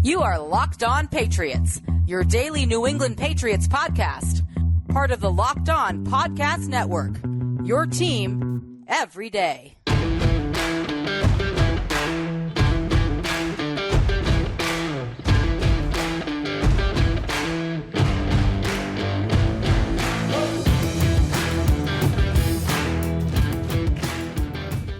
You are Locked On Patriots, your daily New England Patriots podcast. Part of the Locked On Podcast Network, your team every day.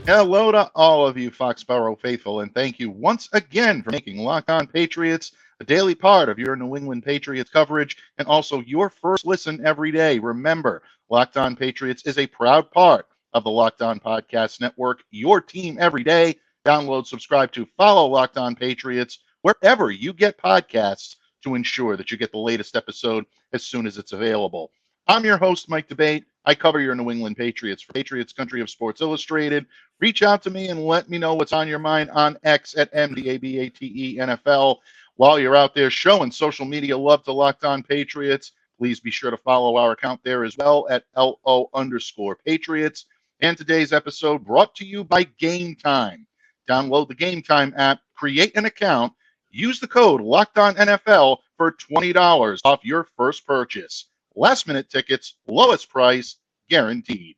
Hello to all of you Foxborough faithful, and thank you once again for making Locked On Patriots a daily part of your New England Patriots coverage and also your first listen every day. Remember, Locked On Patriots is a proud part of the Locked On Podcast Network, your team every day. Download, subscribe to, follow Locked On Patriots wherever you get podcasts to ensure that you get the latest episode as soon as it's available. I'm your host, Mike Debate. I cover your New England Patriots for Patriots Country of Sports Illustrated. Reach out to me and let me know what's on your mind on X at MDABATE NFL. While you're out there showing social media love to Locked On Patriots, please be sure to follow our account there as well at LO_Patriots. And today's episode brought to you by Gametime. Download the Gametime app, create an account, use the code LOCKEDONNFL for $20 off your first purchase. Last-minute tickets, lowest price, guaranteed.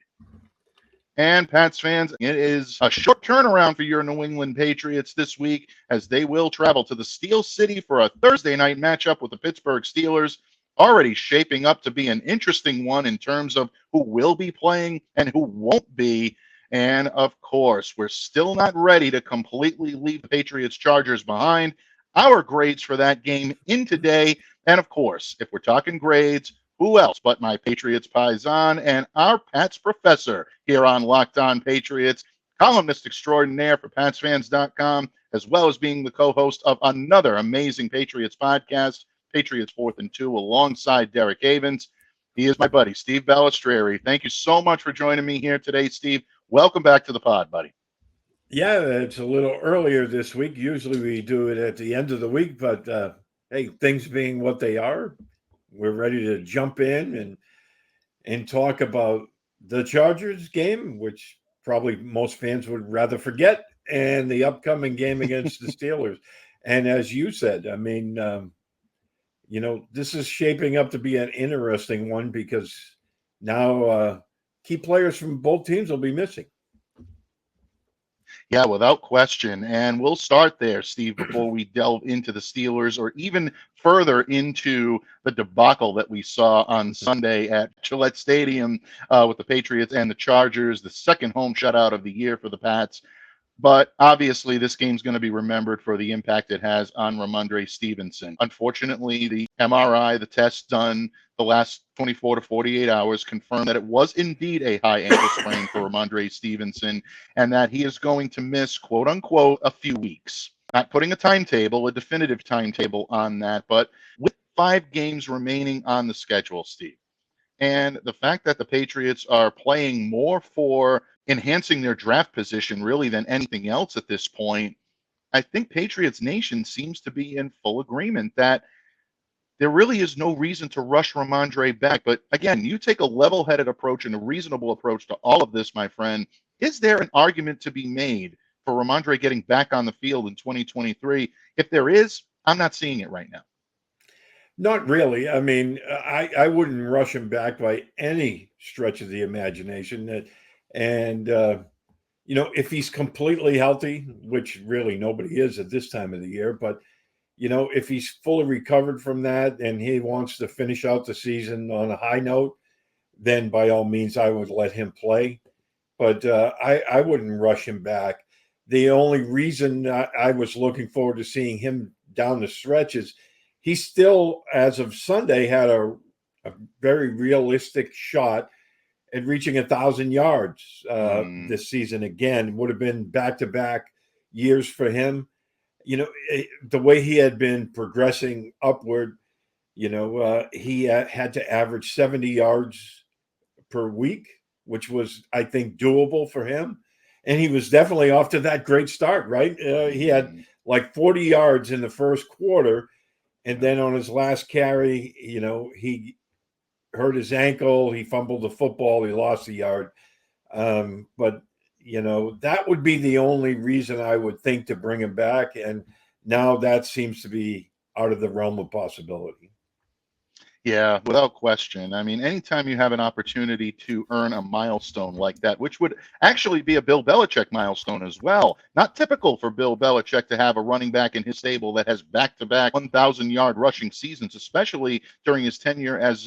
And Pats fans, it is a short turnaround for your New England Patriots this week as they will travel to the Steel City for a Thursday night matchup with the Pittsburgh Steelers, already shaping up to be an interesting one in terms of who will be playing and who won't be. And, of course, we're still not ready to completely leave the Patriots-Chargers behind. Our grades for that game in today, and, of course, if we're talking grades, who else but my Patriots Paisan and our Pats professor here on Locked On Patriots, columnist extraordinaire for PatsFans.com, as well as being the co-host of another amazing Patriots podcast, Patriots 4th and 2, alongside Derek Havens. He is my buddy, Steve Balestrieri. Thank you so much for joining me here today, Steve. Welcome back to the pod, buddy. Yeah, it's a little earlier this week. Usually we do it at the end of the week, but hey, things being what they are, we're ready to jump in and talk about the Chargers game, which probably most fans would rather forget, and the upcoming game against the Steelers. And as you said, I mean, this is shaping up to be an interesting one because now key players from both teams will be missing. Yeah, without question. And we'll start there, Steve, before we delve into the Steelers or even further into the debacle that we saw on Sunday at Gillette Stadium with the Patriots and the Chargers, the second home shutout of the year for the Pats. But obviously, this game's going to be remembered for the impact it has on Rhamondre Stevenson. Unfortunately, the MRI, the test done the last 24 to 48 hours, confirmed that it was indeed a high ankle sprain for Rhamondre Stevenson and that he is going to miss, quote unquote, a few weeks. Not putting a timetable, a definitive timetable on that, but with 5 games remaining on the schedule, Steve. And the fact that the Patriots are playing more for enhancing their draft position really than anything else at this point, I think Patriots Nation seems to be in full agreement that there really is no reason to rush Rhamondre back. But again, you take a level-headed approach and a reasonable approach to all of this, my friend. Is there an argument to be made for Rhamondre getting back on the field in 2023? If there is, I'm not seeing it right now. Not really. I mean, I wouldn't rush him back by any stretch of the imagination. And, if he's completely healthy, which really nobody is at this time of the year, but, if he's fully recovered from that and he wants to finish out the season on a high note, then by all means, I would let him play. But I wouldn't rush him back. The only reason I was looking forward to seeing him down the stretch is he still, as of Sunday, had a very realistic shot at reaching 1,000 yards this season again. Would have been back-to-back years for him. The way he had been progressing upward, he had to average 70 yards per week, which was, I think, doable for him. And he was definitely off to that great start, right? He had like 40 yards in the first quarter. And then on his last carry, he hurt his ankle. He fumbled the football. He lost a yard. But, that would be the only reason I would think to bring him back. And, now that seems to be out of the realm of possibility. Yeah, without question. I mean, anytime you have an opportunity to earn a milestone like that, which would actually be a Bill Belichick milestone as well. Not typical for Bill Belichick to have a running back in his stable that has back-to-back 1,000-yard rushing seasons, especially during his tenure as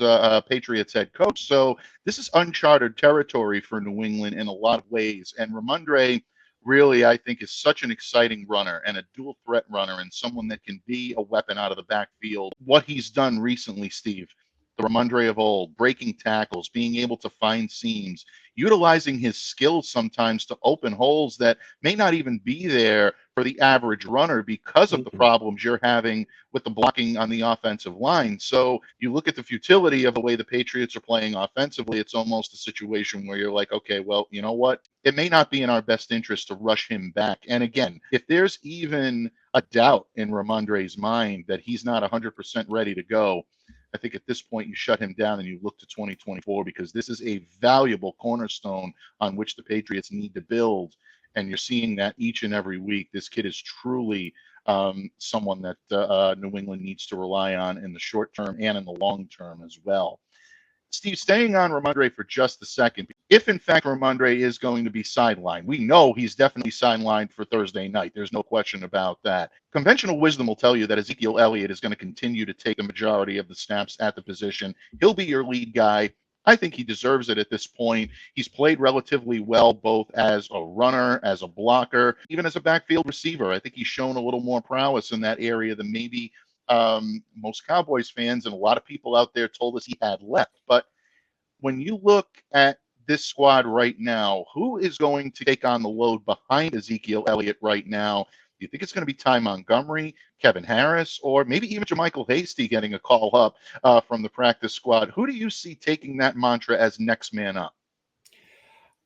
Patriots head coach. So this is uncharted territory for New England in a lot of ways. And Rhamondre really, I think, is such an exciting runner and a dual threat runner and someone that can be a weapon out of the backfield. What he's done recently, Steve, the Rhamondre of old, breaking tackles, being able to find seams, utilizing his skills sometimes to open holes that may not even be there for the average runner because of the problems you're having with the blocking on the offensive line. So you look at the futility of the way the Patriots are playing offensively, it's almost a situation where you're like, okay, well, you know what? It may not be in our best interest to rush him back. And again, if there's even a doubt in Rhamondre's mind that he's not 100% ready to go, I think at this point you shut him down and you look to 2024, because this is a valuable cornerstone on which the Patriots need to build. And you're seeing that each and every week. This kid is truly someone that New England needs to rely on in the short term and in the long term as well. Steve, staying on Rhamondre for just a second, if in fact Rhamondre is going to be sidelined, we know he's definitely sidelined for Thursday night. There's no question about that. Conventional wisdom will tell you that Ezekiel Elliott is going to continue to take the majority of the snaps at the position. He'll be your lead guy. I think he deserves it at this point. He's played relatively well, both as a runner, as a blocker, even as a backfield receiver. I think he's shown a little more prowess in that area than maybe most Cowboys fans and a lot of people out there told us he had left. But when you look at this squad right now, who is going to take on the load behind Ezekiel Elliott right now? Do you think it's going to be Ty Montgomery, Kevin Harris, or maybe even JaMycal Hasty getting a call up from the practice squad? Who do you see taking that mantra as next man up?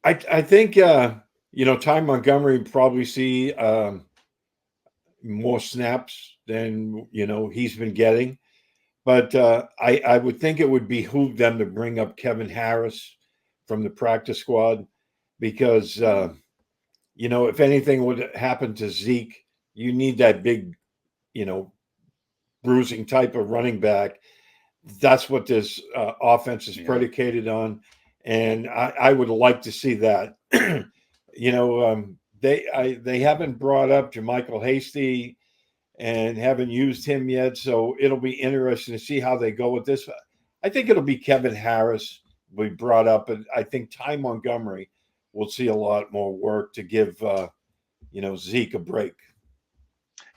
I think, Ty Montgomery probably see more snaps than, he's been getting. But I would think it would behoove them to bring up Kevin Harris from the practice squad because, if anything would happen to Zeke, you need that big, bruising type of running back. That's what this offense is predicated on. And I would like to see that. They haven't brought up JaMycal Hasty and haven't used him yet. So it'll be interesting to see how they go with this. I think it'll be Kevin Harris will be brought up. And I think Ty Montgomery will see a lot more work to give, Zeke a break.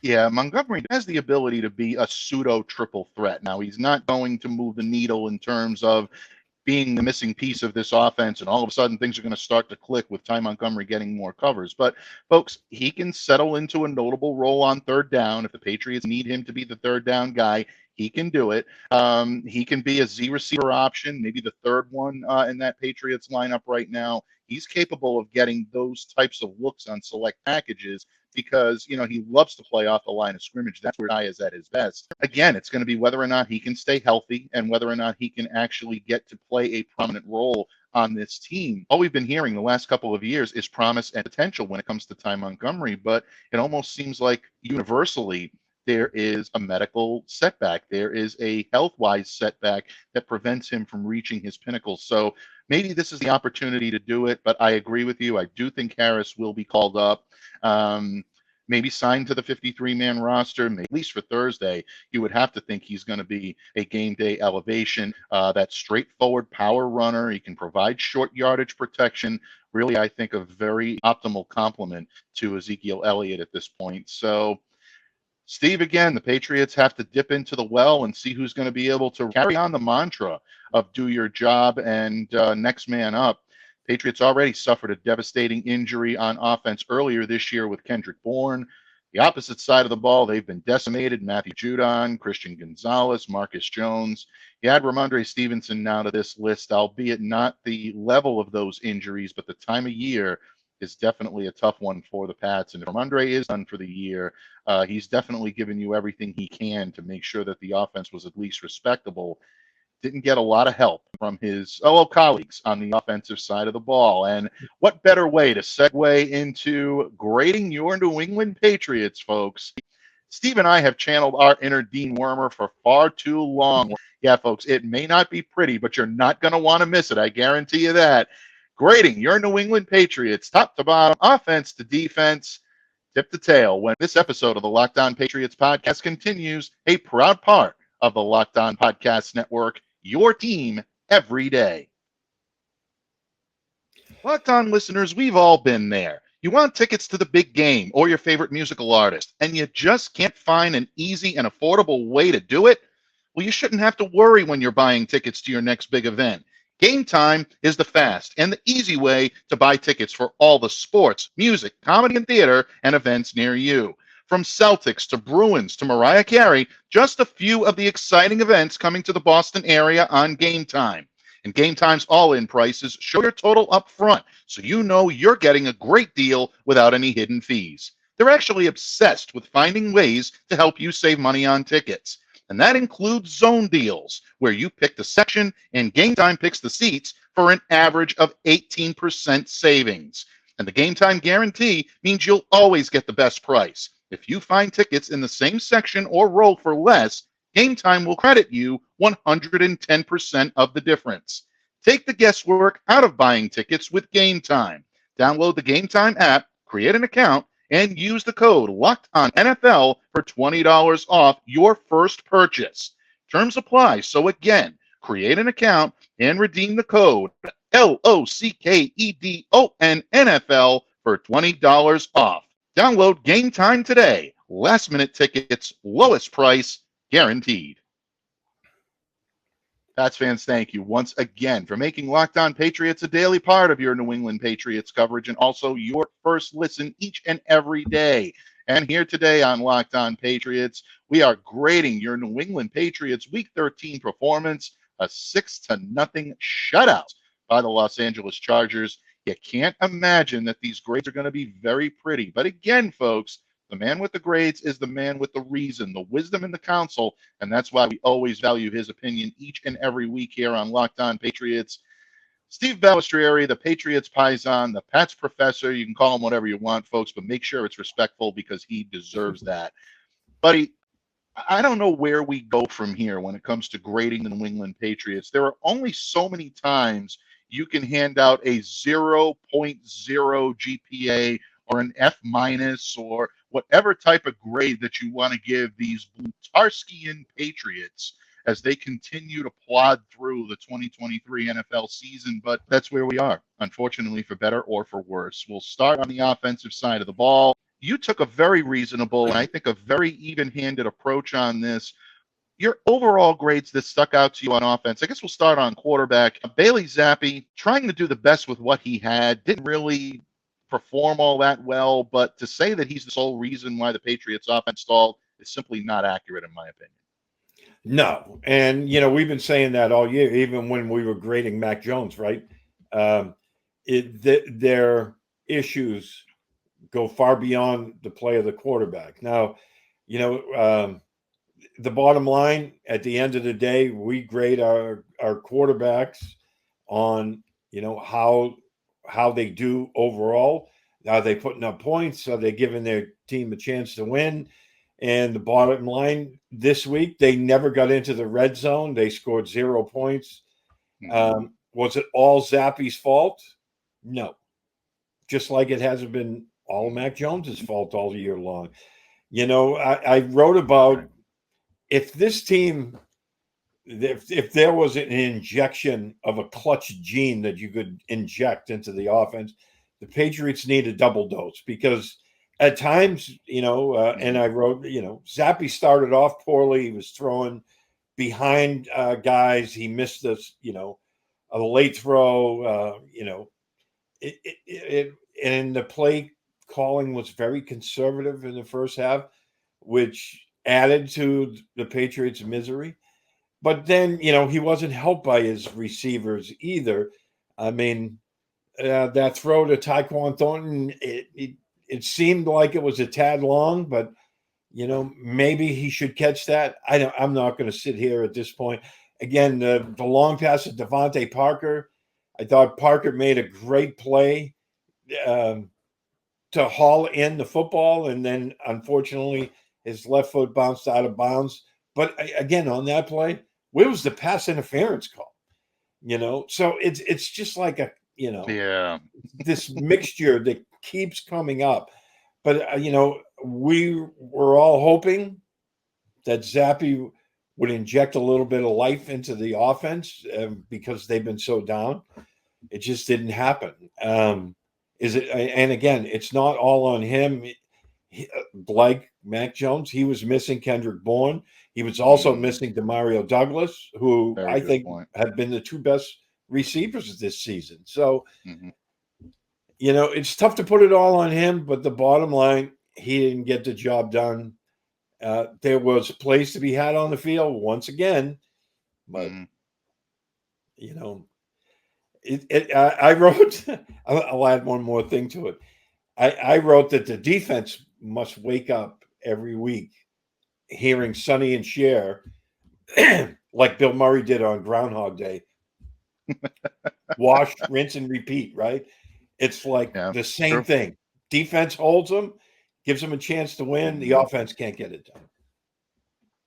Yeah, Montgomery has the ability to be a pseudo triple threat. Now, he's not going to move the needle in terms of being the missing piece of this offense, and all of a sudden things are going to start to click with Ty Montgomery getting more covers. But, folks, he can settle into a notable role on third down. If the Patriots need him to be the third down guy, he can do it. He can be a Z receiver option, maybe the third one in that Patriots lineup right now. He's capable of getting those types of looks on select packages because, he loves to play off the line of scrimmage. That's where Ty is at his best. Again, it's going to be whether or not he can stay healthy and whether or not he can actually get to play a prominent role on this team. All we've been hearing the last couple of years is promise and potential when it comes to Ty Montgomery, but it almost seems like universally there is a medical setback. There is a health-wise setback that prevents him from reaching his pinnacle. So maybe this is the opportunity to do it, but I agree with you. I do think Harris will be called up. Maybe signed to the 53-man roster, at least for Thursday. You would have to think he's going to be a game day elevation. That straightforward power runner. He can provide short yardage protection. Really, I think a very optimal complement to Ezekiel Elliott at this point. So, Steve, again, the Patriots have to dip into the well and see who's going to be able to carry on the mantra of do your job and next man up. Patriots already suffered a devastating injury on offense earlier this year with Kendrick Bourne. The opposite side of the ball, they've been decimated. Matthew Judon, Christian Gonzalez, Marcus Jones. You add Rhamondre Stevenson now to this list, albeit not the level of those injuries, but the time of year is definitely a tough one for the Pats. And if Rhamondre is done for the year, he's definitely given you everything he can to make sure that the offense was at least respectable. Didn't get a lot of help from his fellow colleagues on the offensive side of the ball. And what better way to segue into grading your New England Patriots, folks? Steve and I have channeled our inner Dean Wormer for far too long. Yeah, folks, it may not be pretty, but you're not going to want to miss it. I guarantee you that. Grading your New England Patriots, top to bottom, offense to defense, tip to tail, when this episode of the Locked On Patriots podcast continues, a proud part of the Locked On Podcast Network, your team every day. Locked On listeners, we've all been there. You want tickets to the big game or your favorite musical artist, and you just can't find an easy and affordable way to do it? Well, you shouldn't have to worry when you're buying tickets to your next big event. Gametime is the fast and the easy way to buy tickets for all the sports, music, comedy, and theater and events near you. From Celtics to Bruins to Mariah Carey, just a few of the exciting events coming to the Boston area on Gametime. And Gametime's all-in prices show your total up front, so you know you're getting a great deal without any hidden fees. They're actually obsessed with finding ways to help you save money on tickets. And that includes zone deals, where you pick the section and Gametime picks the seats for an average of 18% savings. And the Gametime guarantee means you'll always get the best price. If you find tickets in the same section or row for less, Gametime will credit you 110% of the difference. Take the guesswork out of buying tickets with Gametime. Download the Gametime app, create an account, and use the code LOCKEDONNFL for $20 off your first purchase. Terms apply. So again, create an account and redeem the code LOCKEDONNFL for $20 off. Download Gametime today. Last minute tickets, lowest price, guaranteed. Pats fans, thank you once again for making Locked On Patriots a daily part of your New England Patriots coverage and also your first listen each and every day. And here today on Locked On Patriots, we are grading your New England Patriots Week 13 performance, a 6-0 shutout by the Los Angeles Chargers. You can't imagine that these grades are going to be very pretty. But again, folks, the man with the grades is the man with the reason, the wisdom, and the counsel, and that's why we always value his opinion each and every week here on Locked On Patriots. Steve Balestrieri, the Patriots Paisan, the Pats professor, you can call him whatever you want, folks, but make sure it's respectful because he deserves that. Buddy, I don't know where we go from here when it comes to grading the New England Patriots. There are only so many times you can hand out a 0.0 GPA or an F- or whatever type of grade that you want to give these Blutarskian Patriots as they continue to plod through the 2023 NFL season. But that's where we are, unfortunately, for better or for worse. We'll start on the offensive side of the ball. You took a very reasonable and I think a very even-handed approach on this. Your overall grades that stuck out to you on offense, I guess we'll start on quarterback. Bailey Zappi, trying to do the best with what he had, didn't really perform all that well, but to say that he's the sole reason why the Patriots offense stalled is simply not accurate in my opinion. No. And, we've been saying that all year, even when we were grading Mac Jones, right? Their issues go far beyond the play of the quarterback. Now, the bottom line, at the end of the day, we grade our quarterbacks on, how they do overall. Are they putting up points? Are they giving their team a chance to win? And the bottom line this week, they never got into the red zone. They scored 0 points. Was it all Zappi's fault? No. Just like it hasn't been all Mac Jones's fault all year long. I wrote about if this team, if there was an injection of a clutch gene that you could inject into the offense, the Patriots need a double dose because at times, and I wrote, Zappi started off poorly. He was throwing behind guys. He missed this, a late throw, and the play calling was very conservative in the first half, which added to the Patriots' misery. But then, he wasn't helped by his receivers either. I mean, that throw to Tyquan Thornton, it seemed like it was a tad long, but, maybe he should catch that. I'm not going to sit here at this point. Again, the long pass to Devontae Parker, I thought Parker made a great play to haul in the football, and then, unfortunately, his left foot bounced out of bounds. But again, on that play, where was the pass interference call? So it's just like this mixture that keeps coming up. But, we were all hoping that Zappe would inject a little bit of life into the offense because they've been so down. It just didn't happen. And again, it's not all on him. Like Mac Jones, he was missing Kendrick Bourne. He was also missing Demario Douglas, who I think have been the two best receivers this season. So, it's tough to put it all on him, but the bottom line, he didn't get the job done. There was plays to be had on the field once again, but I wrote. I'll add one more thing to it. I wrote that the defense must wake up every week, hearing Sonny and Cher, like Bill Murray did on Groundhog Day. Wash, rinse, and repeat. Right? It's like the same thing. Defense holds them, gives them a chance to win. The offense can't get it done.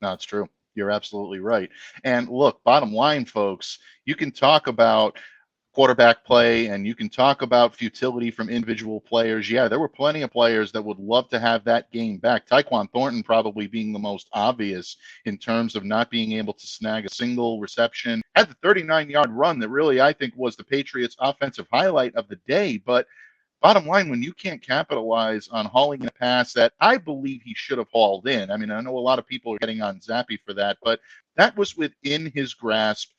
No, it's true. You're absolutely right. And look, bottom line, folks, you can talk about quarterback play and you can talk about futility from individual players. Yeah, there were plenty of players that would love to have that game back. Tyquan Thornton probably being the most obvious in terms of not being able to snag a single reception. Had the 39-yard run that really, I think, was the Patriots' offensive highlight of the day. But bottom line, when you can't capitalize on hauling in a pass that I believe he should have hauled in. I mean, I know a lot of people are getting on Zappe for that, but that was within his grasp.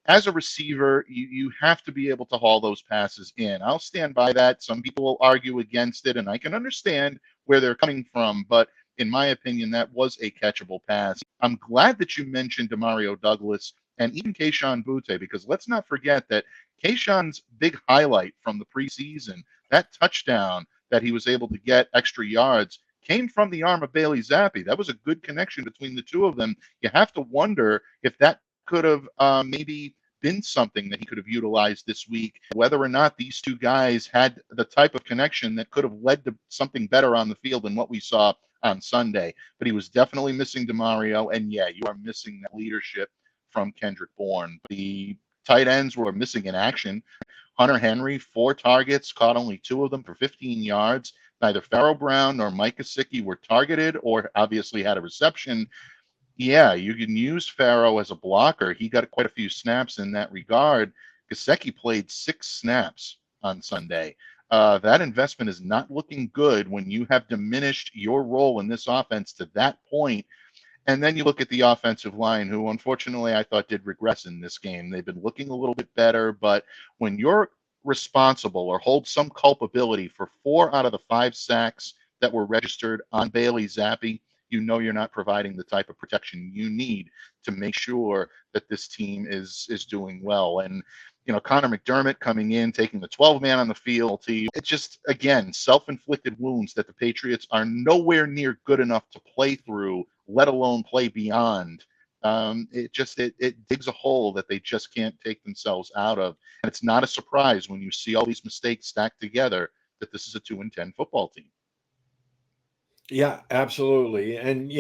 As a receiver, you have to be able to haul those passes in. I'll stand by that. Some people will argue against it, and I can understand where they're coming from, but in my opinion, that was a catchable pass. I'm glad that you mentioned Demario Douglas and even Kayshon Boutte, because let's not forget that Kayshon's big highlight from the preseason, that touchdown that he was able to get extra yards, came from the arm of Bailey Zappe. That was a good connection between the two of them. You have to wonder if that could have maybe been something that he could have utilized this week, whether or not these two guys had the type of connection that could have led to something better on the field than what we saw on Sunday. But he was definitely missing Demario, and yeah, you are missing that leadership from Kendrick Bourne. The tight ends were missing in action. Hunter Henry, 4 targets, caught only 2 of them for 15 yards. Neither Pharaoh Brown nor Mike Gesicki were targeted or obviously had a reception. Yeah, you can use Pharaoh as a blocker. He got quite a few snaps in that regard. Gesicki played 6 snaps on Sunday. That investment is not looking good when you have diminished your role in this offense to that point. And then you look at the offensive line, who unfortunately I thought did regress in this game. They've been looking a little bit better, but when you're responsible or hold some culpability for 4 out of the 5 sacks that were registered on Bailey Zappe, you know you're not providing the type of protection you need to make sure that this team is doing well. And Connor McDermott coming in, taking the 12-man on the field. It's just, again, self-inflicted wounds that the Patriots are nowhere near good enough to play through, let alone play beyond. It digs a hole that they just can't take themselves out of. And it's not a surprise when you see all these mistakes stacked together that this is a 2-10 football team. Yeah, absolutely. And,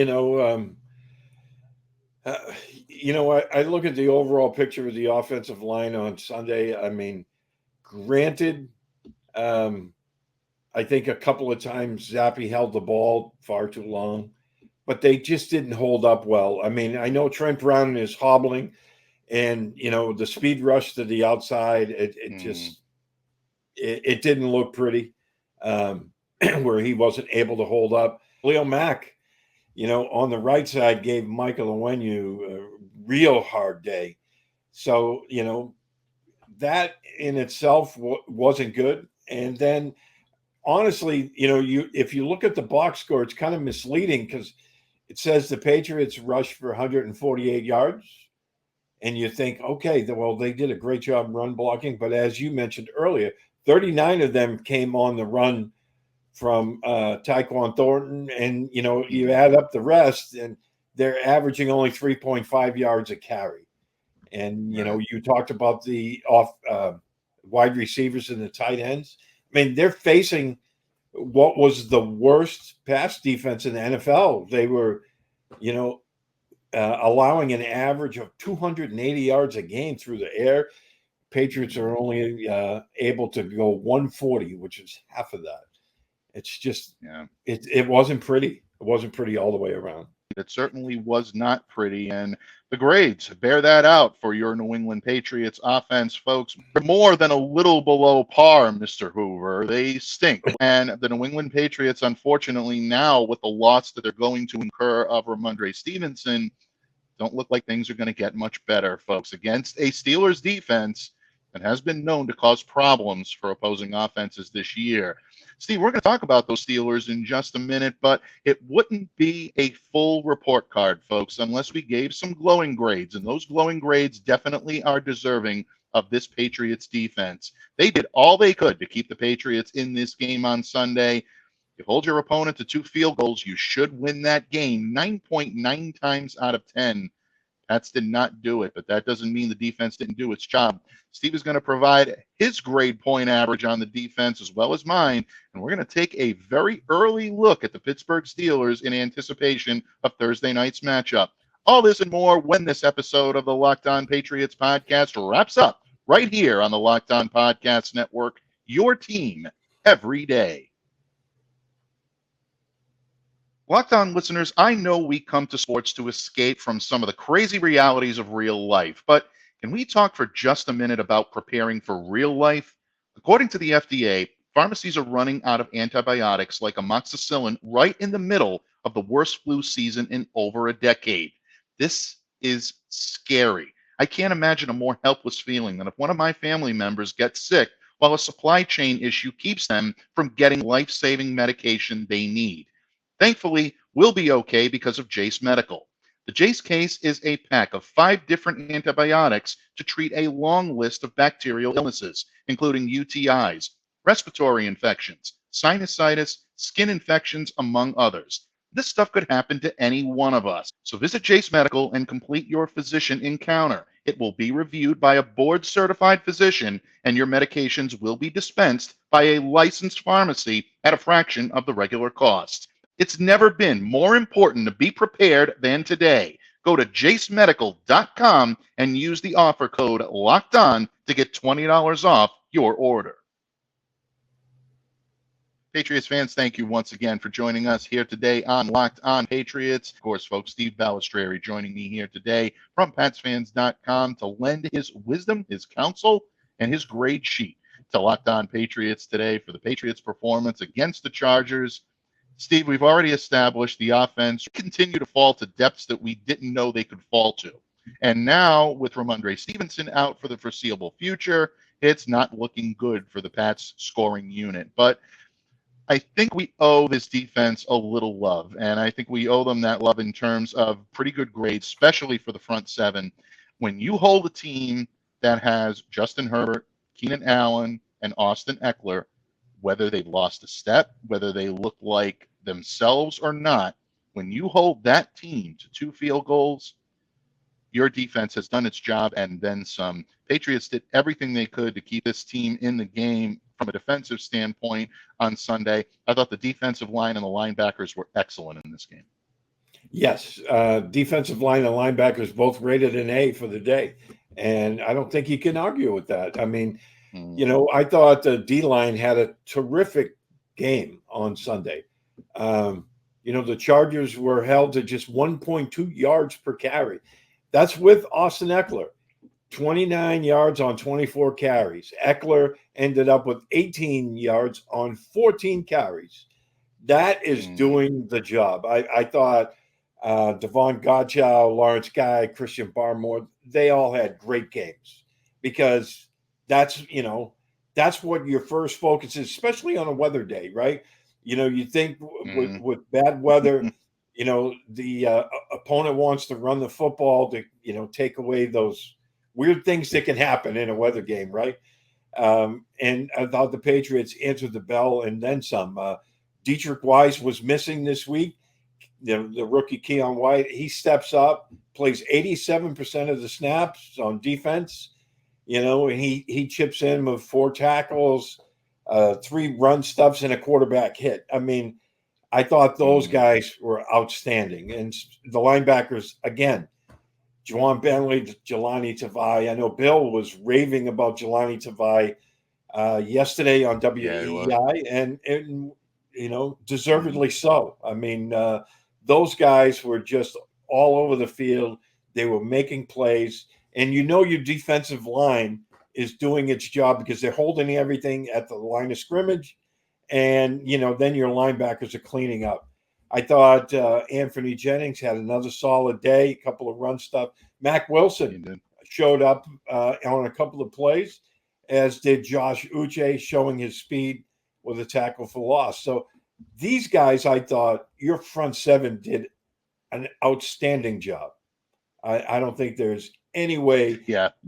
I look at the overall picture of the offensive line on Sunday. I mean, granted, I think a couple of times Zappe held the ball far too long, but they just didn't hold up well. I mean, I know Trent Brown is hobbling, and, the speed rush to the outside, it didn't look pretty, where he wasn't able to hold up. Leo Mack, on the right side gave Michael Onwenu a real hard day. So, that in itself wasn't good. And then, honestly, if you look at the box score, it's kind of misleading because it says the Patriots rushed for 148 yards. And you think, okay, well, they did a great job run blocking. But as you mentioned earlier, 39 of them came on the run from Tyquan Thornton, and you add up the rest, and they're averaging only 3.5 yards a carry. And you talked about the wide receivers and the tight ends. I mean, they're facing what was the worst pass defense in the NFL. They were, allowing an average of 280 yards a game through the air. Patriots are only able to go 140, which is half of that. It's just, it wasn't pretty. It wasn't pretty all the way around. It certainly was not pretty, and the grades bear that out for your New England Patriots offense, folks. They're more than a little below par, Mr. Hoover. They stink. And the New England Patriots, unfortunately, now with the loss that they're going to incur of Rhamondre Stevenson, don't look like things are going to get much better, folks, against a Steelers defense that has been known to cause problems for opposing offenses this year. Steve, we're going to talk about those Steelers in just a minute, but it wouldn't be a full report card, folks, unless we gave some glowing grades, and those glowing grades definitely are deserving of this Patriots defense. They did all they could to keep the Patriots in this game on Sunday. You hold your opponent to 2 field goals, you should win that game 9.9 times out of 10. Pats did not do it, but that doesn't mean the defense didn't do its job. Steve is going to provide his grade point average on the defense as well as mine, and we're going to take a very early look at the Pittsburgh Steelers in anticipation of Thursday night's matchup. All this and more when this episode of the Locked On Patriots podcast wraps up right here on the Locked On Podcast Network, your team every day. Locked On listeners, I know we come to sports to escape from some of the crazy realities of real life, but can we talk for just a minute about preparing for real life? According to the FDA, pharmacies are running out of antibiotics like amoxicillin right in the middle of the worst flu season in over a decade. This is scary. I can't imagine a more helpless feeling than if one of my family members gets sick while a supply chain issue keeps them from getting life-saving medication they need. Thankfully, we'll be okay because of Jase Medical. The Jase case is a pack of 5 different antibiotics to treat a long list of bacterial illnesses, including UTIs, respiratory infections, sinusitis, skin infections, among others. This stuff could happen to any one of us. So visit Jase Medical and complete your physician encounter. It will be reviewed by a board-certified physician, and your medications will be dispensed by a licensed pharmacy at a fraction of the regular cost. It's never been more important to be prepared than today. Go to jasemedical.com and use the offer code LOCKEDON to get $20 off your order. Patriots fans, thank you once again for joining us here today on Locked On Patriots. Of course, folks, Steve Balestrieri joining me here today from PatsFans.com to lend his wisdom, his counsel, and his grade sheet to Locked On Patriots today for the Patriots' performance against the Chargers. Steve, we've already established the offense continue to fall to depths that we didn't know they could fall to. And now, with Rhamondre Stevenson out for the foreseeable future, it's not looking good for the Pats scoring unit. But I think we owe this defense a little love, and I think we owe them that love in terms of pretty good grades, especially for the front 7. When you hold a team that has Justin Herbert, Keenan Allen, and Austin Eckler, whether they've lost a step, whether they look like themselves or not, when you hold that team to 2 field goals, your defense has done its job and then some. Patriots did everything they could to keep this team in the game from a defensive standpoint on Sunday. I thought the defensive line and the linebackers were excellent in this game. Yes, defensive line and linebackers both rated an A for the day. And I don't think you can argue with that. I mean, I thought the D-line had a terrific game on Sunday. The Chargers were held to just 1.2 yards per carry. That's with Austin Eckler, 29 yards on 24 carries. Eckler ended up with 18 yards on 14 carries. That is doing the job. I thought Devon Godchow, Lawrence Guy, Christian Barmore, they all had great games because that's what your first focus is, especially on a weather day, right? You think with bad weather, the opponent wants to run the football to, take away those weird things that can happen in a weather game, right? And I thought the Patriots answered the bell and then some. Dietrich Wise was missing this week. The rookie Keon White, he steps up, plays 87% of the snaps on defense, and he chips in with 4 tackles. 3 run stuffs and a quarterback hit. I mean, I thought those guys were outstanding. And the linebackers, again, Juwan Bentley, Jelani Tavai. I know Bill was raving about Jelani Tavai yesterday on WEI, and deservedly so. I mean, those guys were just all over the field. They were making plays, and your defensive line is doing its job because they're holding everything at the line of scrimmage, and then your linebackers are cleaning up. I thought Anthony Jennings had another solid day, a couple of run stuff. Mac Wilson showed up on a couple of plays, as did Josh Uche, showing his speed with a tackle for loss. So these guys, I thought your front seven did an outstanding job. I don't think there's any way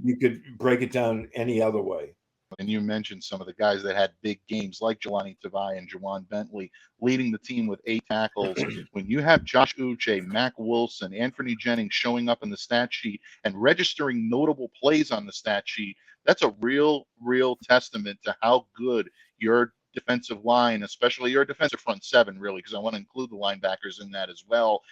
you could break it down any other way. And you mentioned some of the guys that had big games like Jelani Tavai and Juwan Bentley leading the team with 8 tackles. When you have Josh Uche, Mac Wilson, Anthony Jennings showing up in the stat sheet and registering notable plays on the stat sheet, that's a real testament to how good your defensive line, especially your defensive front seven, really, because I want to include the linebackers in that as well.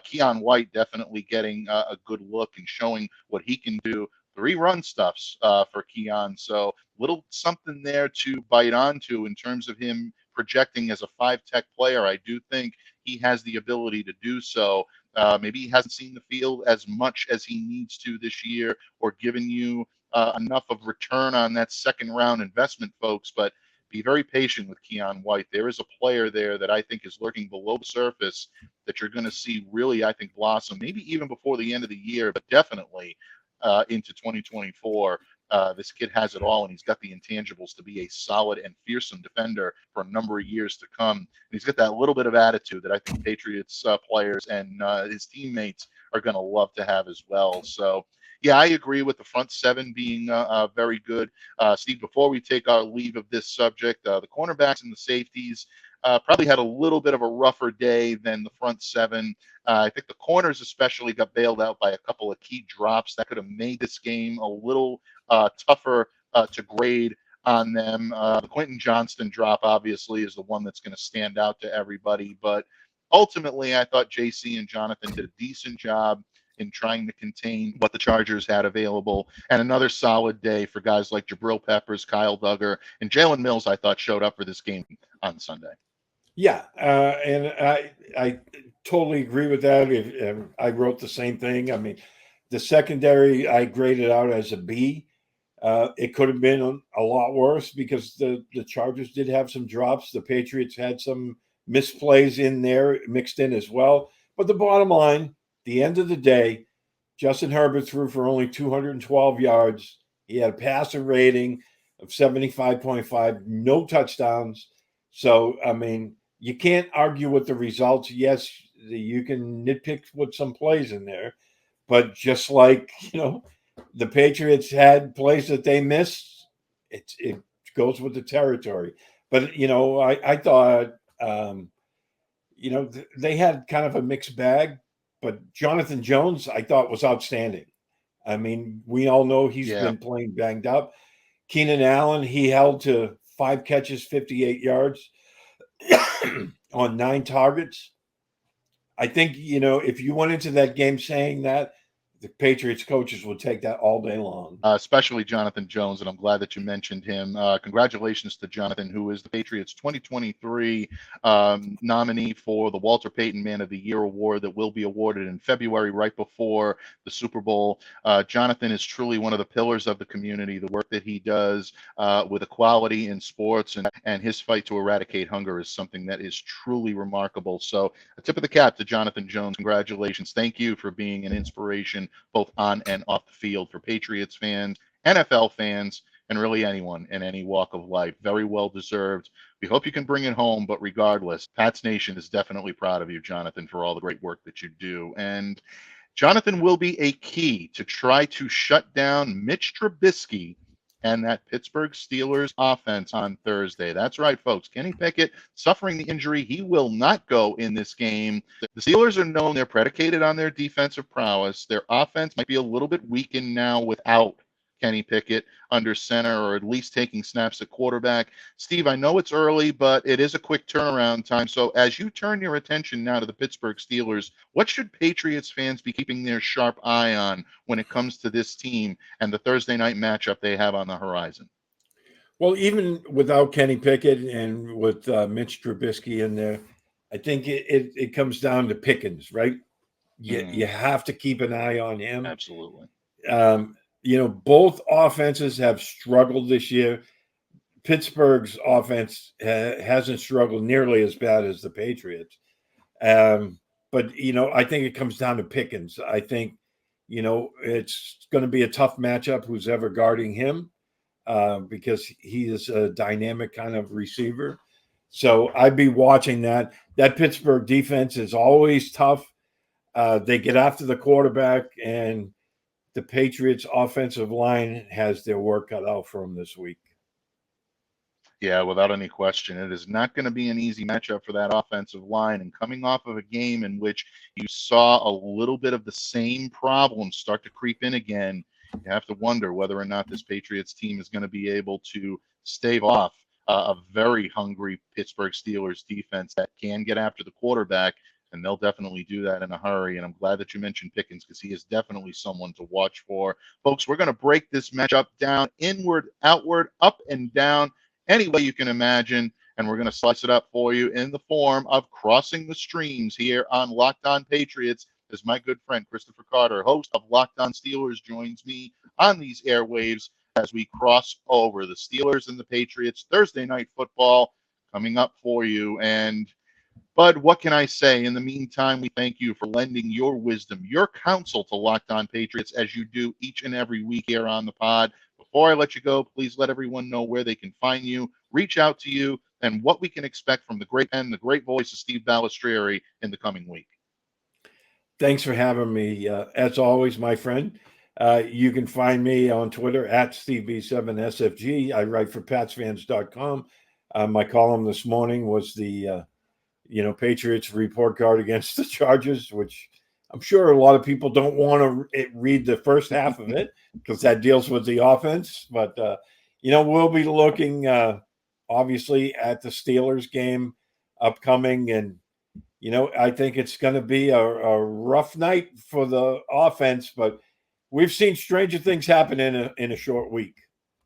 Keon White definitely getting a good look and showing what he can do. 3 run stuffs for Keon. So little something there to bite onto in terms of him projecting as a 5-tech player. I do think he has the ability to do so. Maybe he hasn't seen the field as much as he needs to this year or given you enough of return on that second round investment, folks, but be very patient with Keon White. There is a player there that I think is lurking below the surface that you're going to see really, I think, blossom, maybe even before the end of the year, but definitely into 2024. This kid has it all, and he's got the intangibles to be a solid and fearsome defender for a number of years to come. And he's got that little bit of attitude that I think Patriots players and his teammates are going to love to have as well. So, yeah, I agree with the front seven being very good. Steve, before we take our leave of this subject, the cornerbacks and the safeties probably had a little bit of a rougher day than the front seven. I think the corners especially got bailed out by a couple of key drops that could have made this game a little tougher to grade on them. The Quentin Johnston drop obviously is the one that's going to stand out to everybody. But ultimately, I thought JC and Jonathan did a decent job in trying to contain what the Chargers had available. And another solid day for guys like Jabril Peppers, Kyle Duggar, and Jalen Mills, I thought, showed up for this game on Sunday. Yeah, and I totally agree with that. I wrote the same thing. I mean, the secondary I graded out as a B. It could have been a lot worse because the Chargers did have some drops. The Patriots had some misplays in there mixed in as well. But the bottom line, the end of the day, Justin Herbert threw for only 212 yards. He had a passer rating of 75.5, no touchdowns. So, I mean, you can't argue with the results. Yes, you can nitpick with some plays in there. But just like, the Patriots had plays that they missed, it goes with the territory. But, I thought, they had kind of a mixed bag. But Jonathan Jones, I thought, was outstanding. I mean, we all know he's been playing banged up. Keenan Allen, he held to 5 catches, 58 yards on 9 targets. I think, if you went into that game saying that, the Patriots coaches would take that all day long. Especially Jonathan Jones, and I'm glad that you mentioned him. Congratulations to Jonathan, who is the Patriots 2023 nominee for the Walter Payton Man of the Year award that will be awarded in February, right before the Super Bowl. Jonathan is truly one of the pillars of the community. The work that he does with equality in sports and his fight to eradicate hunger is something that is truly remarkable. So a tip of the cap to Jonathan Jones. Congratulations. Thank you for being an inspiration both on and off the field for Patriots fans, NFL fans, and really anyone in any walk of life. Very well deserved. We hope you can bring it home, but regardless, Pats Nation is definitely proud of you, Jonathan, for all the great work that you do. And Jonathan will be a key to try to shut down Mitch Trubisky and that Pittsburgh Steelers offense on Thursday. That's right, folks. Kenny Pickett suffering the injury. He will not go in this game. The Steelers are known. They're predicated on their defensive prowess. Their offense might be a little bit weakened now without Kenny Pickett under center, or at least taking snaps at quarterback. Steve, I know it's early, but it is a quick turnaround time. So as you turn your attention now to the Pittsburgh Steelers, what should Patriots fans be keeping their sharp eye on when it comes to this team and the Thursday night matchup they have on the horizon? Well, even without Kenny Pickett and with Mitch Trubisky in there, I think it comes down to Pickens, right? You have to keep an eye on him. Absolutely. Both offenses have struggled this year. Pittsburgh's offense hasn't struggled nearly as bad as the Patriots. But I think it comes down to Pickens. I think, it's going to be a tough matchup who's ever guarding him because he is a dynamic kind of receiver. So I'd be watching that. That Pittsburgh defense is always tough. They get after the quarterback, and the Patriots offensive line has their work cut out for them this week. Yeah, without any question. It is not going to be an easy matchup for that offensive line. And coming off of a game in which you saw a little bit of the same problems start to creep in again, you have to wonder whether or not this Patriots team is going to be able to stave off a very hungry Pittsburgh Steelers defense that can get after the quarterback. And they'll definitely do that in a hurry. And I'm glad that you mentioned Pickens because he is definitely someone to watch for. Folks, we're going to break this matchup down inward, outward, up, and down, any way you can imagine. And we're going to slice it up for you in the form of crossing the streams here on Locked On Patriots. As my good friend Christopher Carter, host of Locked On Steelers, joins me on these airwaves as we cross over the Steelers and the Patriots Thursday night football coming up for you. And Bud, what can I say? In the meantime, we thank you for lending your wisdom, your counsel to Locked On Patriots as you do each and every week here on the pod. Before I let you go, please let everyone know where they can find you, reach out to you, and what we can expect from the great pen, the great voice of Steve Balestrieri in the coming week. Thanks for having me. As always, my friend, you can find me on Twitter at SteveB7SFG. I write for PatsFans.com. My column this morning was the Patriots report card against the Chargers, which I'm sure a lot of people don't want to read the first half of it because that deals with the offense. But, we'll be looking, obviously, at the Steelers game upcoming. And, I think it's going to be a rough night for the offense, but we've seen stranger things happen in a short week.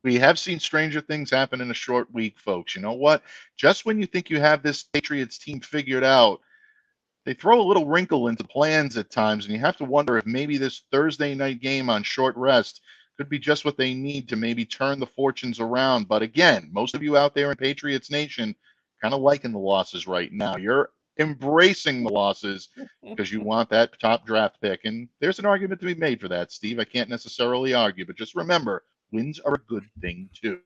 We have seen stranger things happen in a short week, folks. You know what? Just when you think you have this Patriots team figured out, they throw a little wrinkle into plans at times, and you have to wonder if maybe this Thursday night game on short rest could be just what they need to maybe turn the fortunes around. But again, most of you out there in Patriots Nation kind of liking the losses right now. You're embracing the losses because you want that top draft pick. And there's an argument to be made for that, Steve. I can't necessarily argue, but just remember, wins are a good thing too.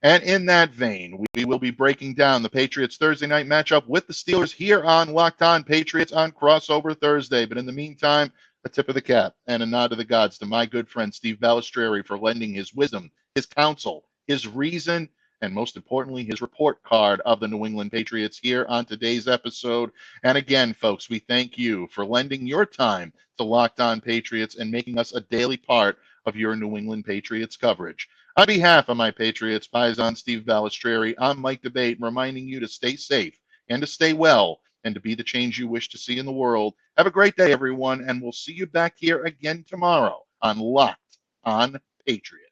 And in that vein, we will be breaking down the Patriots Thursday night matchup with the Steelers here on Locked On Patriots on Crossover Thursday. But in the meantime, a tip of the cap and a nod to the gods to my good friend Steve Balestrieri for lending his wisdom, his counsel, his reason, and most importantly, his report card of the New England Patriots here on today's episode. And again, folks, we thank you for lending your time to Locked On Patriots and making us a daily part of your New England Patriots coverage. On behalf of my Patriots paisan Steve Balestrieri, I'm Mike Debate, reminding you to stay safe and to stay well and to be the change you wish to see in the world. Have a great day, everyone, and we'll see you back here again tomorrow on Locked On Patriots.